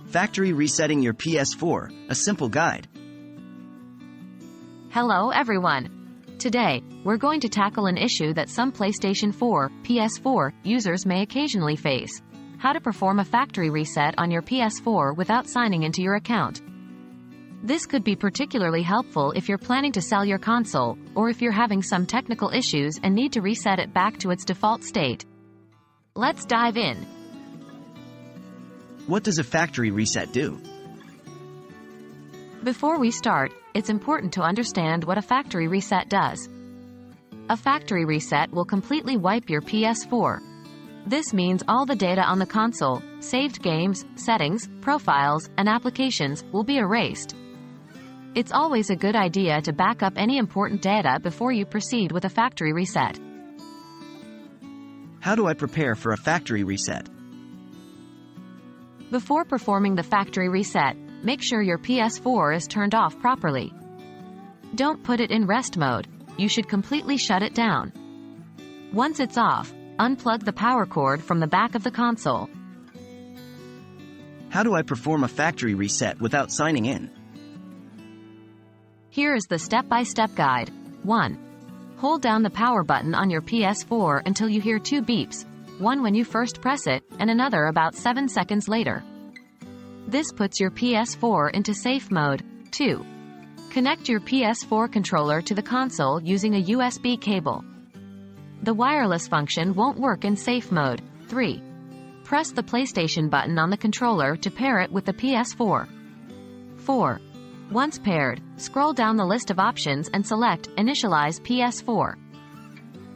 Factory resetting your PS4, a simple guide. Hello everyone. Today, we're going to tackle an issue that some PlayStation 4, PS4 users may occasionally face. How to perform a factory reset on your PS4 without signing into your account. This could be particularly helpful if you're planning to sell your console, or if you're having some technical issues and need to reset it back to its default state. Let's dive in. What does a factory reset do? Before we start, it's important to understand what a factory reset does. A factory reset will completely wipe your PS4. This means all the data on the console, saved games, settings, profiles, and applications will be erased. It's always a good idea to back up any important data before you proceed with a factory reset. How do I prepare for a factory reset? Before performing the factory reset, make sure your PS4 is turned off properly. Don't put it in rest mode. You should completely shut it down. Once it's off, unplug the power cord from the back of the console. How do I perform a factory reset without signing in? Here is the step-by-step guide. 1. Hold down the power button on your PS4 until you hear 2 beeps, one when you first press it, and another about 7 seconds later. This puts your PS4 into safe mode. 2. Connect your PS4 controller to the console using a USB cable. The wireless function won't work in safe mode. 3. Press the PlayStation button on the controller to pair it with the PS4. 4. Once paired, scroll down the list of options and select Initialize PS4.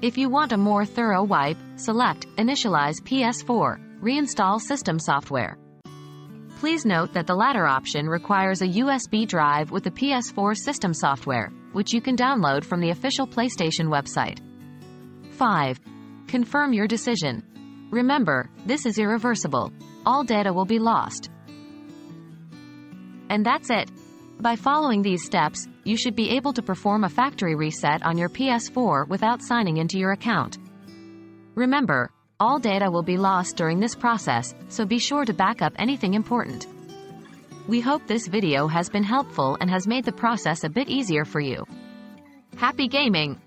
If you want a more thorough wipe, select Initialize PS4, reinstall system software. Please note that the latter option requires a USB drive with the PS4 system software, which you can download from the official PlayStation website. 5. Confirm your decision. Remember, this is irreversible. All data will be lost. And that's it. By following these steps, you should be able to perform a factory reset on your PS4 without signing into your account. Remember, all data will be lost during this process, so be sure to back up anything important. We hope this video has been helpful and has made the process a bit easier for you. Happy gaming!